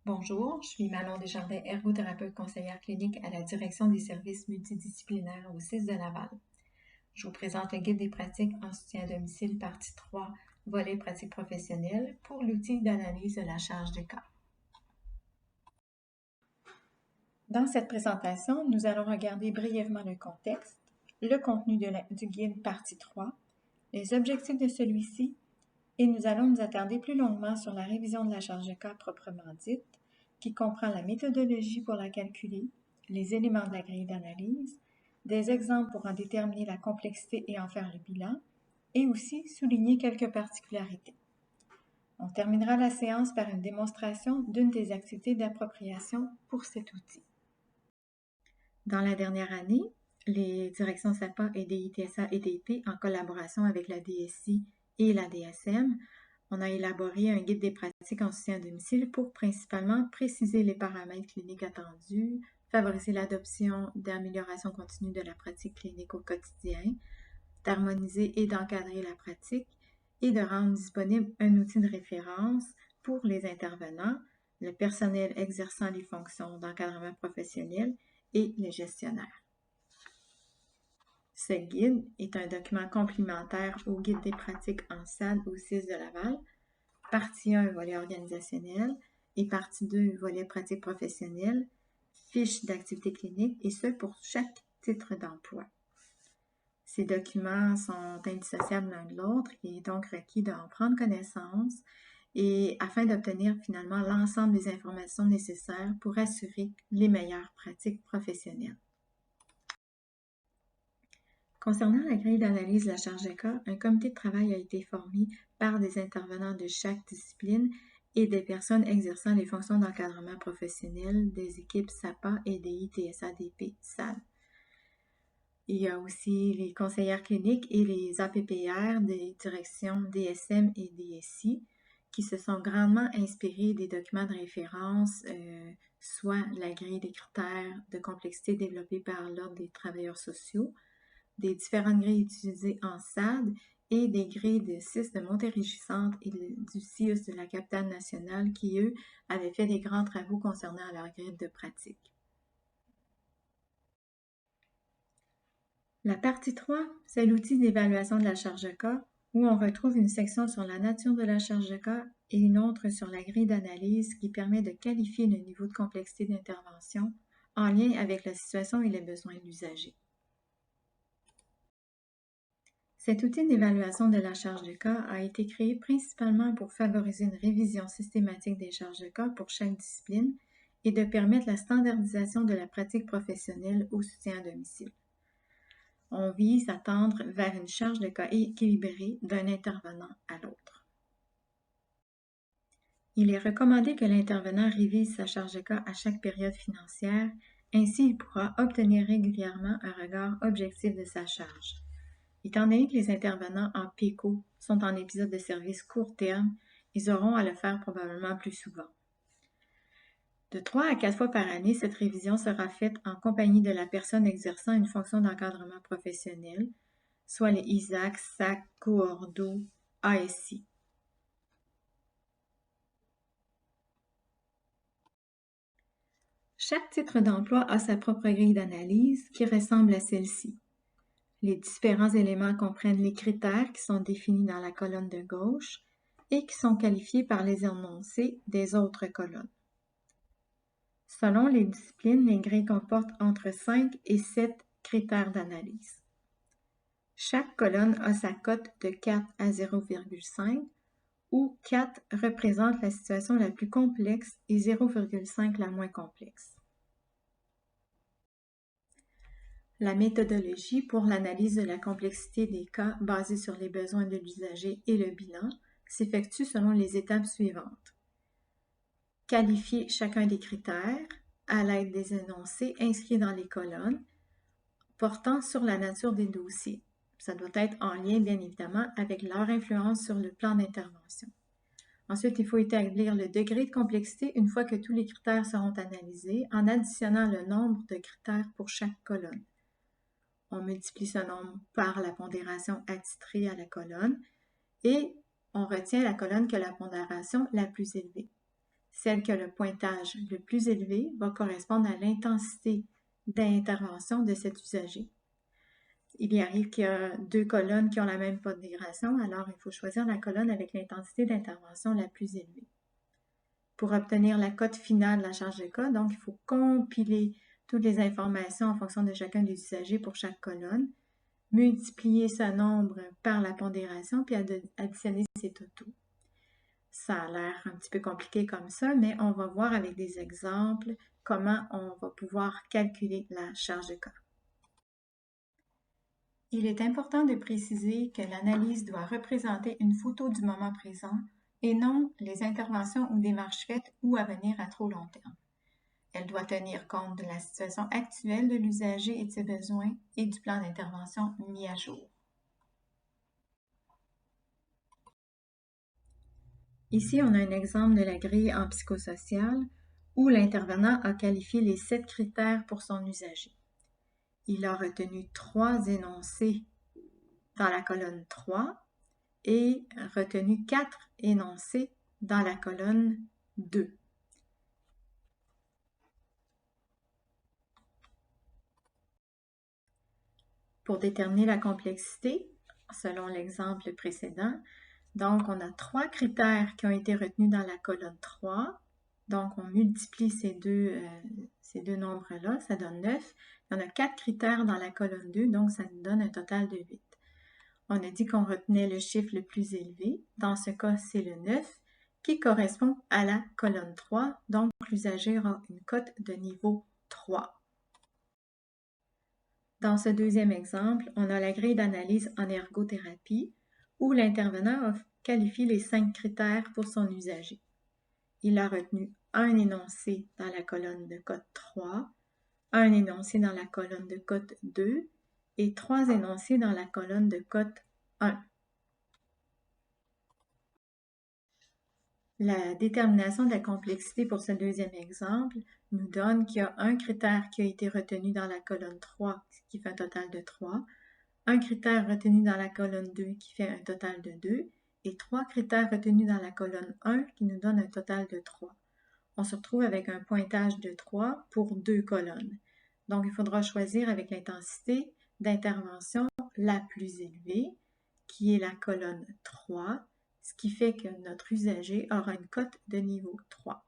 Bonjour, je suis Manon Desjardins, ergothérapeute conseillère clinique à la direction des services multidisciplinaires au CIS de Laval. Je vous présente le guide des pratiques en soutien à domicile, partie 3, volet pratique professionnelle pour l'outil d'analyse de la charge de cas. Dans cette présentation, nous allons regarder brièvement le contexte, le contenu du guide partie 3, les objectifs de celui-ci, et nous allons nous attarder plus longuement sur la révision de la charge de cas proprement dite, qui comprend la méthodologie pour la calculer, les éléments de la grille d'analyse, des exemples pour en déterminer la complexité et en faire le bilan, et aussi souligner quelques particularités. On terminera la séance par une démonstration d'une des activités d'appropriation pour cet outil. Dans la dernière année, les directions SAPA et DITSA et DIP, en collaboration avec la DSI et la DSM, on a élaboré un guide des pratiques en soutien à domicile pour principalement préciser les paramètres cliniques attendus, favoriser l'adoption d'amélioration continue de la pratique clinique au quotidien, d'harmoniser et d'encadrer la pratique et de rendre disponible un outil de référence pour les intervenants, le personnel exerçant les fonctions d'encadrement professionnel et les gestionnaires. Ce guide est un document complémentaire au guide des pratiques en SAD au CIS de Laval, partie 1, volet organisationnel, et partie 2, volet pratique professionnelle, fiche d'activité clinique, et ce pour chaque titre d'emploi. Ces documents sont indissociables l'un de l'autre, et est donc requis d'en prendre connaissance et afin d'obtenir finalement l'ensemble des informations nécessaires pour assurer les meilleures pratiques professionnelles. Concernant la grille d'analyse de la charge de cas, un comité de travail a été formé par des intervenants de chaque discipline et des personnes exerçant les fonctions d'encadrement professionnel des équipes SAPA et des ITSA-DP SAD. Il y a aussi les conseillères cliniques et les APPR des directions DSM et DSI qui se sont grandement inspirés des documents de référence, soit la grille des critères de complexité développée par l'Ordre des travailleurs sociaux, des différentes grilles utilisées en SAD et des grilles de CIS de Montérégie-Centre et du CIUS de la capitale nationale qui, eux, avaient fait des grands travaux concernant leur grille de pratique. La partie 3, c'est l'outil d'évaluation de la charge de cas où on retrouve une section sur la nature de la charge de cas et une autre sur la grille d'analyse qui permet de qualifier le niveau de complexité d'intervention en lien avec la situation et les besoins de l'usager. Cet outil d'évaluation de la charge de cas a été créé principalement pour favoriser une révision systématique des charges de cas pour chaque discipline et de permettre la standardisation de la pratique professionnelle au soutien à domicile. On vise à tendre vers une charge de cas équilibrée d'un intervenant à l'autre. Il est recommandé que l'intervenant révise sa charge de cas à chaque période financière, ainsi il pourra obtenir régulièrement un regard objectif de sa charge. Étant donné que les intervenants en PECO sont en épisode de service court terme, ils auront à le faire probablement plus souvent. De 3 à 4 fois par année, cette révision sera faite en compagnie de la personne exerçant une fonction d'encadrement professionnel, soit les ISAC, SAC, Coordo, ASI. Chaque titre d'emploi a sa propre grille d'analyse qui ressemble à celle-ci. Les différents éléments comprennent les critères qui sont définis dans la colonne de gauche et qui sont qualifiés par les énoncés des autres colonnes. Selon les disciplines, les grilles comportent entre 5 et 7 critères d'analyse. Chaque colonne a sa cote de 4 à 0,5 où 4 représente la situation la plus complexe et 0,5 la moins complexe. La méthodologie pour l'analyse de la complexité des cas basée sur les besoins de l'usager et le bilan s'effectue selon les étapes suivantes. Qualifier chacun des critères à l'aide des énoncés inscrits dans les colonnes portant sur la nature des dossiers. Ça doit être en lien, bien évidemment, avec leur influence sur le plan d'intervention. Ensuite, il faut établir le degré de complexité une fois que tous les critères seront analysés en additionnant le nombre de critères pour chaque colonne. On multiplie ce nombre par la pondération attitrée à la colonne et on retient la colonne qui a la pondération la plus élevée. Celle qui a le pointage le plus élevé va correspondre à l'intensité d'intervention de cet usager. Il y arrive qu'il y a deux colonnes qui ont la même pondération, alors il faut choisir la colonne avec l'intensité d'intervention la plus élevée. Pour obtenir la cote finale de la charge de cas, donc il faut compiler toutes les informations en fonction de chacun des usagers pour chaque colonne, multiplier ce nombre par la pondération, puis additionner ces totaux. Ça a l'air un petit peu compliqué comme ça, mais on va voir avec des exemples comment on va pouvoir calculer la charge de cas. Il est important de préciser que l'analyse doit représenter une photo du moment présent et non les interventions ou démarches faites ou à venir à trop long terme. Elle doit tenir compte de la situation actuelle de l'usager et de ses besoins et du plan d'intervention mis à jour. Ici, on a un exemple de la grille en psychosocial où l'intervenant a qualifié les 7 critères pour son usager. Il a retenu 3 énoncés dans la colonne 3 et retenu 4 énoncés dans la colonne 2. Pour déterminer la complexité, selon l'exemple précédent, donc on a 3 critères qui ont été retenus dans la colonne 3. Donc on multiplie ces deux nombres-là, ça donne 9. On a 4 critères dans la colonne 2, donc ça nous donne un total de 8. On a dit qu'on retenait le chiffre le plus élevé. Dans ce cas, c'est le 9, qui correspond à la colonne 3. Donc, l'usager aura une cote de niveau 3. Dans ce deuxième exemple, on a la grille d'analyse en ergothérapie où l'intervenant a qualifié les 5 critères pour son usager. Il a retenu un énoncé dans la colonne de cote 3, un énoncé dans la colonne de cote 2 et 3 énoncés dans la colonne de cote 1. La détermination de la complexité pour ce deuxième exemple nous donne qu'il y a un critère qui a été retenu dans la colonne 3, ce qui fait un total de 3, un critère retenu dans la colonne 2 qui fait un total de 2, et 3 critères retenus dans la colonne 1 qui nous donne un total de 3. On se retrouve avec un pointage de 3 pour 2 colonnes. Donc, il faudra choisir avec l'intensité d'intervention la plus élevée, qui est la colonne 3, ce qui fait que notre usager aura une cote de niveau 3.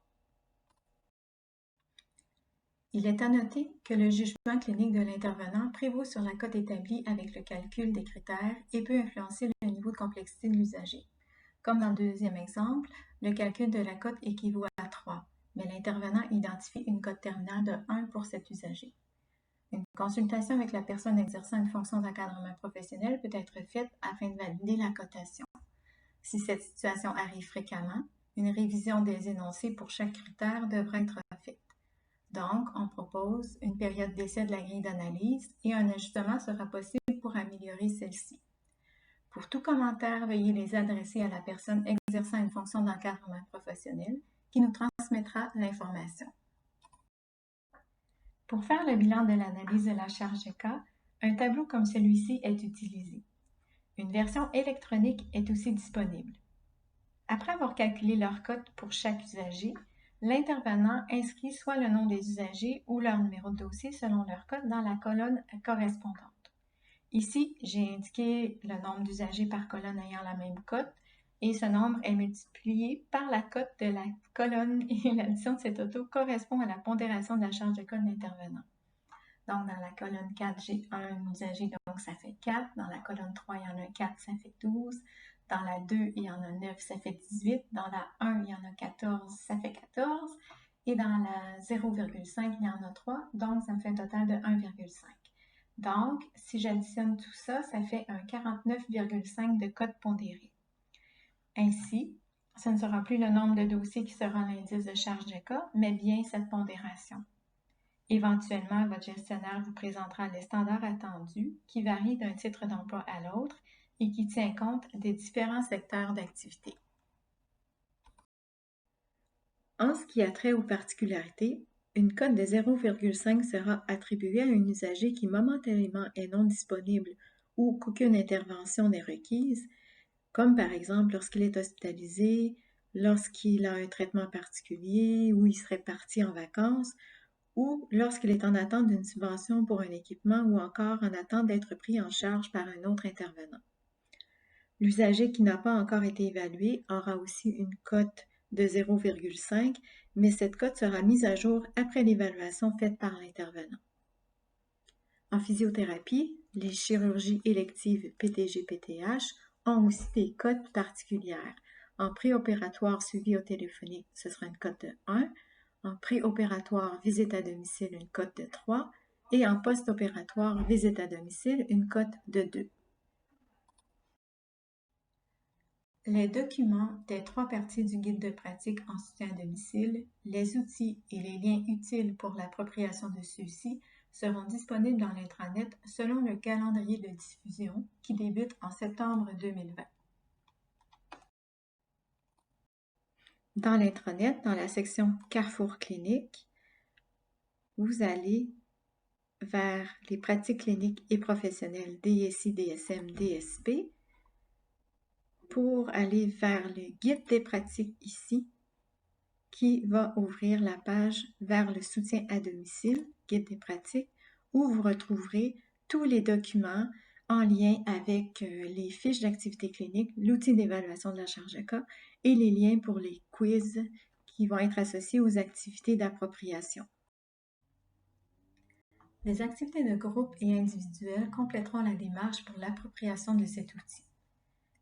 Il est à noter que le jugement clinique de l'intervenant prévaut sur la cote établie avec le calcul des critères et peut influencer le niveau de complexité de l'usager. Comme dans le deuxième exemple, le calcul de la cote équivaut à 3, mais l'intervenant identifie une cote terminale de 1 pour cet usager. Une consultation avec la personne exerçant une fonction d'encadrement professionnel peut être faite afin de valider la cotation. Si cette situation arrive fréquemment, une révision des énoncés pour chaque critère devra être faite. Donc, on propose une période d'essai de la grille d'analyse et un ajustement sera possible pour améliorer celle-ci. Pour tout commentaire, veuillez les adresser à la personne exerçant une fonction d'encadrement professionnel qui nous transmettra l'information. Pour faire le bilan de l'analyse de la charge de cas, un tableau comme celui-ci est utilisé. Une version électronique est aussi disponible. Après avoir calculé leur cote pour chaque usager, l'intervenant inscrit soit le nom des usagers ou leur numéro de dossier selon leur cote dans la colonne correspondante. Ici, j'ai indiqué le nombre d'usagers par colonne ayant la même cote et ce nombre est multiplié par la cote de la colonne et l'addition de ces totaux correspond à la pondération de la charge de cas de l'intervenant. Donc, dans la colonne 4, j'ai un usager, donc ça fait 4. Dans la colonne 3, il y en a 4, ça fait 12. Dans la 2, il y en a 9, ça fait 18. Dans la 1, il y en a 14, ça fait 14. Et dans la 0,5, il y en a 3, donc ça me fait un total de 1,5. Donc, si j'additionne tout ça, ça fait un 49,5 de cote pondérée. Ainsi, ce ne sera plus le nombre de dossiers qui sera l'indice de charge de cas, mais bien cette pondération. Éventuellement, votre gestionnaire vous présentera les standards attendus qui varient d'un titre d'emploi à l'autre et qui tient compte des différents secteurs d'activité. En ce qui a trait aux particularités, une cote de 0,5 sera attribuée à un usager qui momentanément est non disponible ou qu'aucune intervention n'est requise, comme par exemple lorsqu'il est hospitalisé lorsqu'il a un traitement particulier ou il serait parti en vacances ou lorsqu'il est en attente d'une subvention pour un équipement ou encore en attente d'être pris en charge par un autre intervenant. L'usager qui n'a pas encore été évalué aura aussi une cote de 0,5, mais cette cote sera mise à jour après l'évaluation faite par l'intervenant. En physiothérapie, les chirurgies électives PTG-PTH ont aussi des cotes particulières. En préopératoire suivi au téléphonique, ce sera une cote de 1. En préopératoire visite à domicile, une cote de 3. Et en post-opératoire visite à domicile, une cote de 2. Les documents des 3 parties du guide de pratique en soutien à domicile, les outils et les liens utiles pour l'appropriation de ceux-ci seront disponibles dans l'intranet selon le calendrier de diffusion qui débute en septembre 2020. Dans l'intranet, dans la section Carrefour clinique, vous allez vers les pratiques cliniques et professionnelles DSI, DSM, DSP pour aller vers le guide des pratiques ici qui va ouvrir la page vers le soutien à domicile, guide des pratiques, où vous retrouverez tous les documents en lien avec les fiches d'activité clinique, l'outil d'évaluation de la charge de cas et les liens pour les quiz qui vont être associés aux activités d'appropriation. Les activités de groupe et individuelles compléteront la démarche pour l'appropriation de cet outil.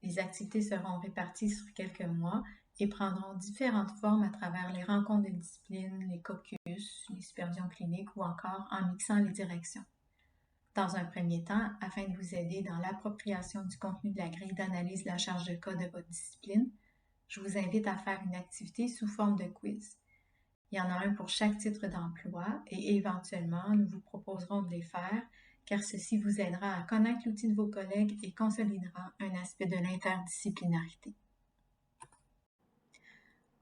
Les activités seront réparties sur quelques mois et prendront différentes formes à travers les rencontres de discipline, les caucus, les supervisions cliniques ou encore en mixant les directions. Dans un premier temps, afin de vous aider dans l'appropriation du contenu de la grille d'analyse de la charge de cas de votre discipline, je vous invite à faire une activité sous forme de quiz. Il y en a un pour chaque titre d'emploi et éventuellement, nous vous proposerons de les faire car ceci vous aidera à connaître l'outil de vos collègues et consolidera un aspect de l'interdisciplinarité.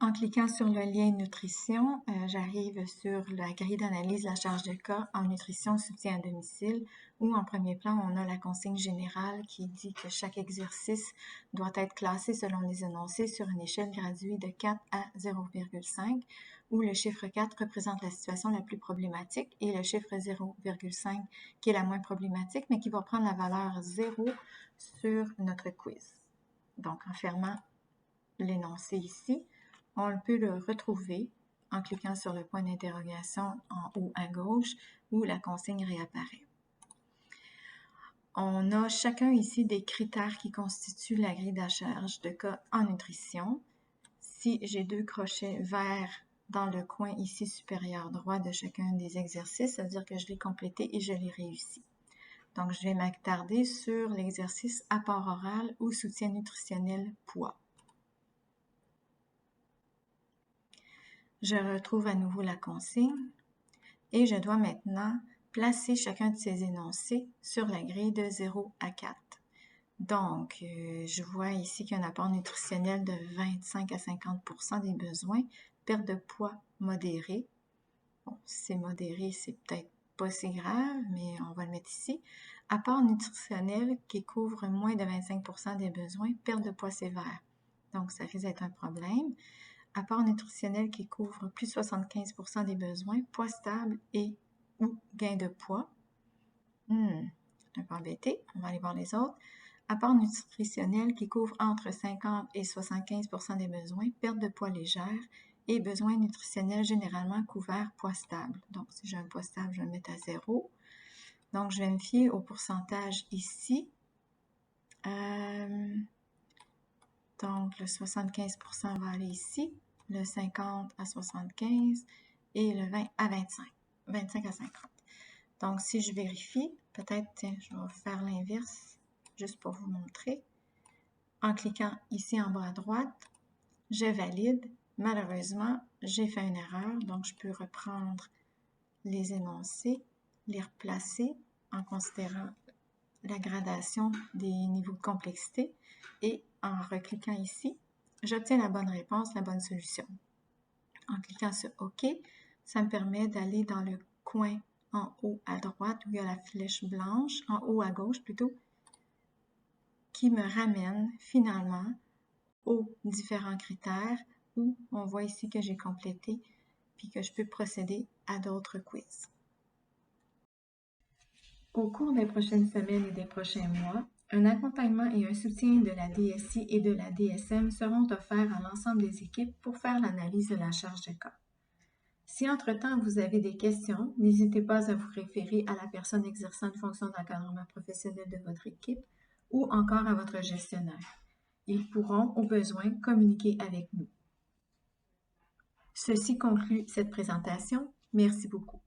En cliquant sur le lien nutrition, j'arrive sur la grille d'analyse de la charge de cas en nutrition soutien à domicile où en premier plan, on a la consigne générale qui dit que chaque exercice doit être classé selon les énoncés sur une échelle graduée de 4 à 0,5 où le chiffre 4 représente la situation la plus problématique et le chiffre 0,5 qui est la moins problématique mais qui va prendre la valeur 0 sur notre quiz. Donc, en fermant l'énoncé ici, on peut le retrouver en cliquant sur le point d'interrogation en haut à gauche où la consigne réapparaît. On a chacun ici des critères qui constituent la grille de charge de cas en nutrition. Si j'ai 2 crochets verts dans le coin ici supérieur droit de chacun des exercices, ça veut dire que je l'ai complété et je l'ai réussi. Donc, je vais m'attarder sur l'exercice apport oral ou soutien nutritionnel poids. Je retrouve à nouveau la consigne et je dois maintenant placer chacun de ces énoncés sur la grille de 0 à 4. Donc, je vois ici qu'il y a un apport nutritionnel de 25 à 50% des besoins, perte de poids modérée. Bon, si c'est modéré, c'est peut-être pas si grave, mais on va le mettre ici. Apport nutritionnel qui couvre moins de 25% des besoins, perte de poids sévère. Donc, ça risque d'être un problème. Apport nutritionnel qui couvre plus de 75% des besoins, poids stable et ou gain de poids. Un peu embêté, on va aller voir les autres. Apport nutritionnel qui couvre entre 50 et 75% des besoins, perte de poids légère et besoins nutritionnels généralement couverts, poids stable. Donc, si j'ai un poids stable, je vais le mettre à 0. Donc, je vais me fier au pourcentage ici. Donc, le 75% va aller ici, le 50 à 75 et le 20 à 25, 25 à 50. Donc, si je vérifie, peut-être, tiens, je vais faire l'inverse, juste pour vous montrer. En cliquant ici en bas à droite, je valide. Malheureusement, j'ai fait une erreur, donc je peux reprendre les énoncés, les replacer en considérant la gradation des niveaux de complexité et en recliquant ici, j'obtiens la bonne réponse, la bonne solution. En cliquant sur OK, ça me permet d'aller dans le coin en haut à droite où il y a la flèche blanche, en haut à gauche plutôt, qui me ramène finalement aux différents critères où on voit ici que j'ai complété puis que je peux procéder à d'autres quiz. Au cours des prochaines semaines et des prochains mois, un accompagnement et un soutien de la DSI et de la DSM seront offerts à l'ensemble des équipes pour faire l'analyse de la charge de cas. Si entre-temps vous avez des questions, n'hésitez pas à vous référer à la personne exerçant une fonction d'encadrement professionnel de votre équipe ou encore à votre gestionnaire. Ils pourront, au besoin, communiquer avec nous. Ceci conclut cette présentation. Merci beaucoup.